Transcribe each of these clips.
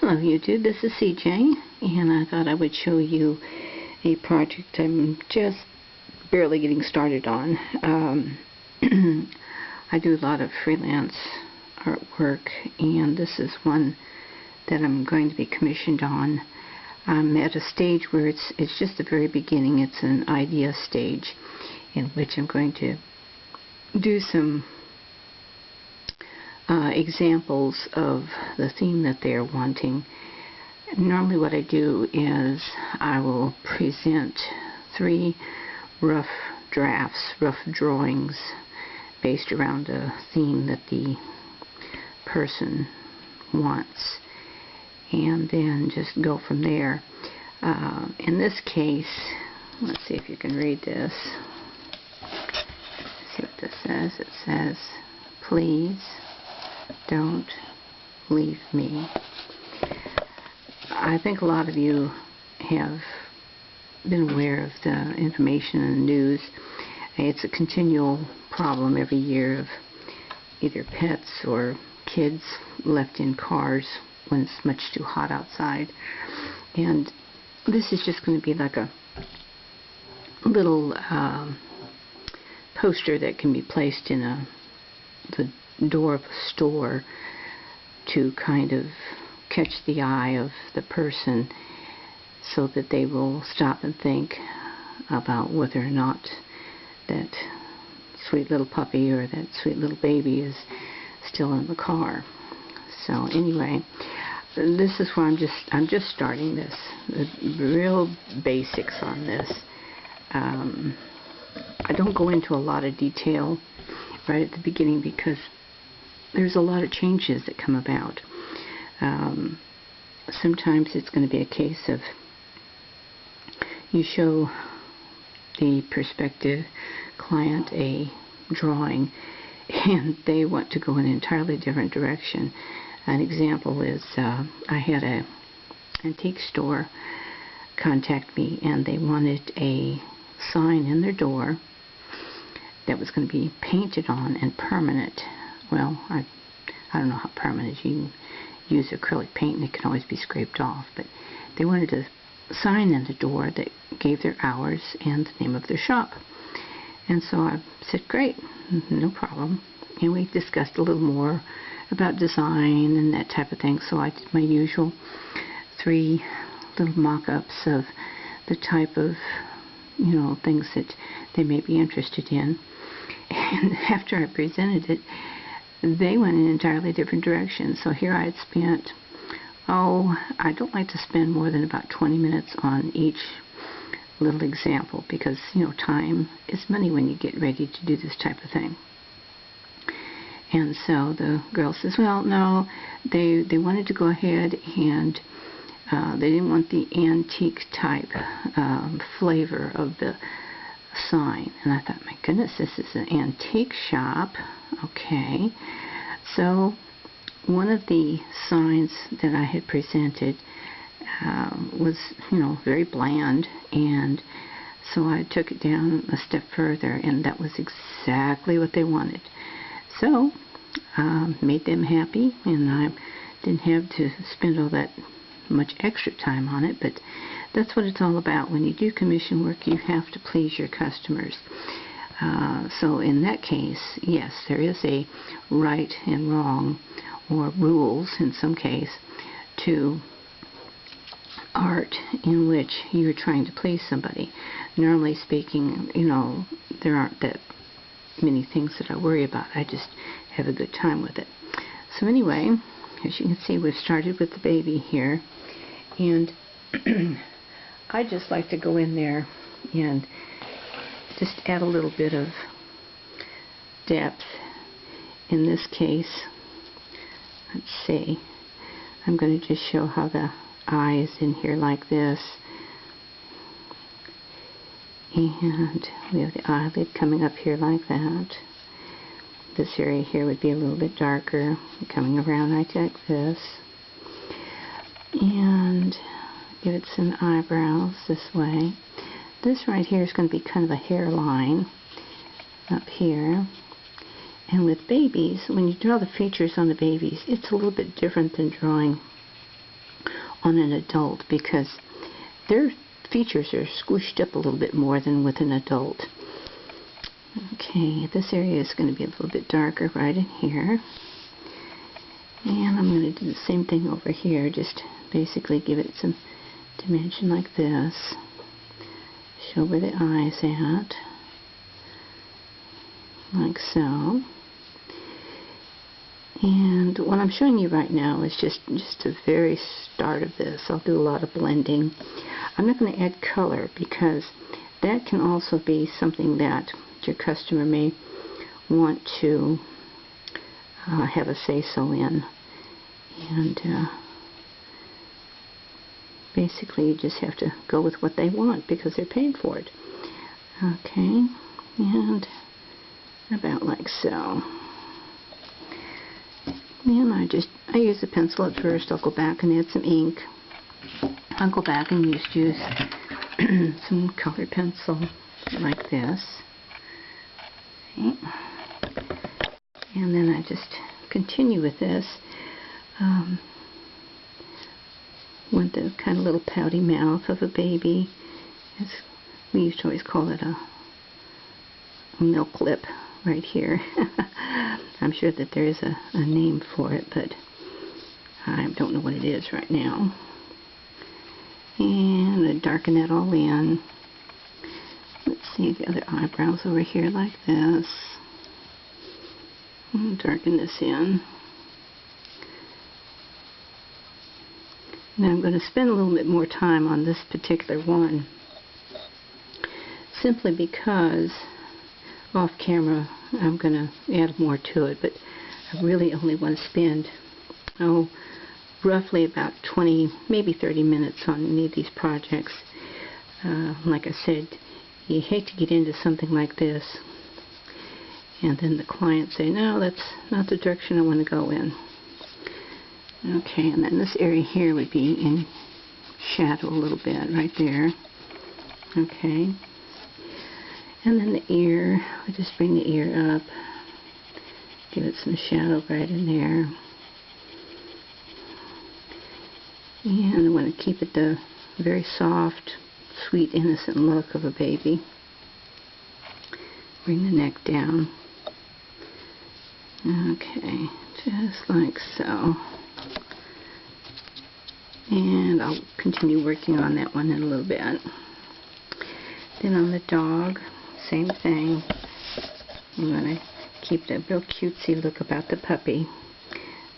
Hello YouTube, this is CJ, and I thought I would show you a project I'm just barely getting started on. I do a lot of freelance artwork, and this is one that I'm going to be commissioned on. I'm at a stage where it's just the very beginning. It's an idea stage in which I'm going to do some examples of the theme that they're wanting. Normally what I do is I will present 3 rough drafts, rough drawings based around a theme that the person wants, and then just go from there. In this case, let's see if you can read this. Let's see what this says. It says, "Please don't leave me." I think a lot of you have been aware of the information in the news. It's a continual problem every year of either pets or kids left in cars when it's much too hot outside. And this is just going to be like a little poster that can be placed in the door of a store to kind of catch the eye of the person so that they will stop and think about whether or not that sweet little puppy or that sweet little baby is still in the car. So anyway, this is where I'm just starting this, the real basics on this. I don't go into a lot of detail right at the beginning because there's a lot of changes that come about. Sometimes it's going to be a case of you show the prospective client a drawing and they want to go in an entirely different direction. An example is I had an antique store contact me, and they wanted a sign in their door that was going to be painted on and permanent. Well, I don't know how permanent. You can use acrylic paint and it can always be scraped off, but they wanted a sign in the door that gave their hours and the name of their shop. And so I said, great, no problem. And we discussed a little more about design and that type of thing. So I did my usual 3 little mock-ups of the type of, things that they may be interested in. And after I presented it, they went in an entirely different direction. So here I had spent, I don't like to spend more than about 20 minutes on each little example because, time is money when you get ready to do this type of thing. And so the girl says, well, no, they wanted to go ahead and they didn't want the antique type flavor of the sign. And I thought, my goodness, this is an antique shop. Okay. So one of the signs that I had presented was, very bland, and so I took it down a step further, and that was exactly what they wanted. So made them happy, and I didn't have to spend all that much extra time on it, but that's what it's all about. When you do commission work, you have to please your customers. So in that case, yes, there is a right and wrong, or rules in some case, to art in which you're trying to please somebody. Normally speaking, there aren't that many things that I worry about. I just have a good time with it. So anyway, as you can see, we've started with the baby here, and I just like to go in there and just add a little bit of depth. In this case, let's see, I'm going to just show how the eye is in here like this, and we have the eyelid coming up here like that. This area here would be a little bit darker, coming around like this, and give it some eyebrows this way. This right here is going to be kind of a hairline up here. And with babies, when you draw the features on the babies, it's a little bit different than drawing on an adult because their features are squished up a little bit more than with an adult. Okay, this area is going to be a little bit darker right in here. And I'm going to do the same thing over here, just basically give it some dimension like this. Show where the eye's at, like so. And what I'm showing you right now is just the very start of this. I'll do a lot of blending. I'm not going to add color because that can also be something that your customer may want to have a say-so in. And basically you just have to go with what they want because they're paying for it. Okay, and about like so. And I use the pencil at first. I'll go back and add some ink. I'll go back and use some colored pencil like this. Okay. And then I just continue with this. With the kind of little pouty mouth of a baby. We used to always call it a milk lip right here. I'm sure that there is a name for it, but I don't know what it is right now. And I darken that all in. Let's see the other eyebrows over here like this. And darken this in. Now I'm going to spend a little bit more time on this particular one, simply because off camera I'm going to add more to it, but I really only want to spend, roughly about 20, maybe 30 minutes on any of these projects. Like I said, you hate to get into something like this and then the client say, no, that's not the direction I want to go in. Okay, and then this area here would be in shadow a little bit right there. Okay. And then the ear, I just bring the ear up, give it some shadow right in there. And I want to keep it the very soft, sweet, innocent look of a baby. Bring the neck down. Okay, just like so. And I'll continue working on that one in a little bit. Then on the dog, same thing. I'm going to keep that real cutesy look about the puppy.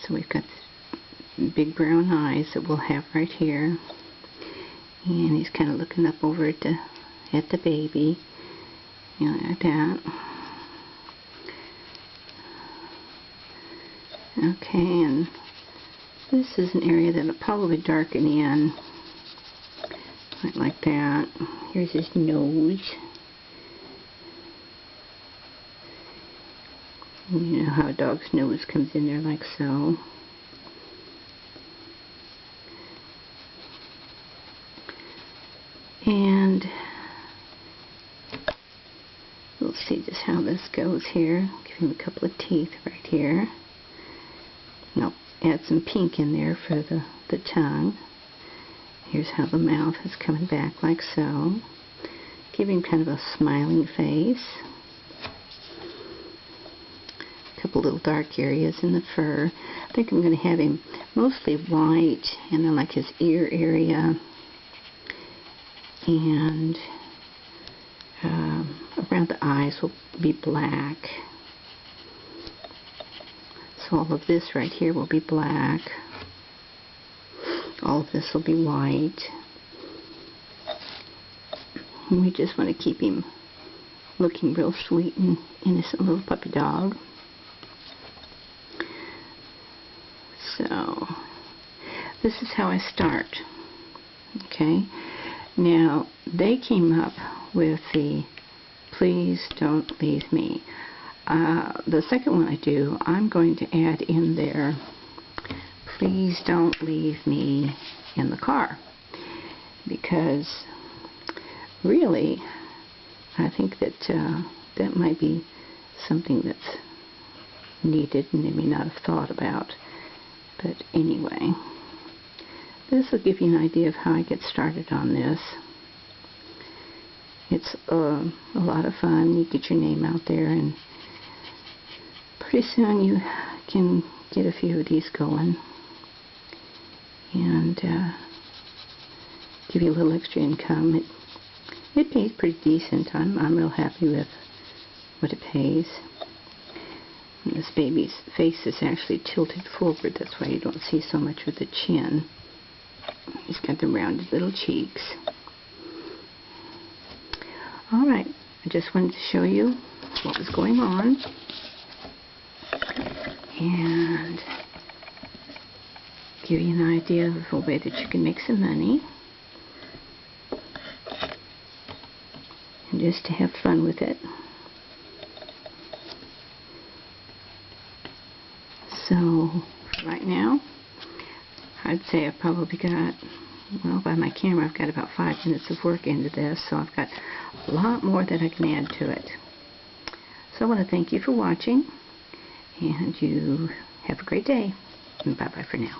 So we've got big brown eyes that we'll have right here. And he's kind of looking up over at the baby. Like that. Okay, and this is an area that I'll probably darken in. Like that. Here's his nose. You know how a dog's nose comes in there like so. And we'll see just how this goes here. Give him a couple of teeth right here. And I'll add some pink in there for the tongue. Here's how the mouth is coming back like so. Give him kind of a smiling face. A couple little dark areas in the fur. I think I'm going to have him mostly white, and then like his ear area. And around the eyes will be black. So all of this right here will be black. All of this will be white. And we just want to keep him looking real sweet and innocent little puppy dog. So this is how I start. Okay. Now they came up with the Please Don't Leave Me. The second one I do, I'm going to add in there, Please Don't Leave Me in the Car. Because really, I think that that might be something that's needed and they may not have thought about. But anyway, this will give you an idea of how I get started on this. It's a lot of fun. You get your name out there, and pretty soon you can get a few of these going and give you a little extra income. It pays pretty decent. I'm real happy with what it pays. And this baby's face is actually tilted forward. That's why you don't see so much of the chin. He's got the rounded little cheeks. Alright, I just wanted to show you what was going on. And give you an idea of a way that you can make some money. And just to have fun with it. So, right now, I'd say I've probably got, well, by my camera, I've got about 5 minutes of work into this, so I've got a lot more that I can add to it. So I want to thank you for watching, and you have a great day, and bye-bye for now.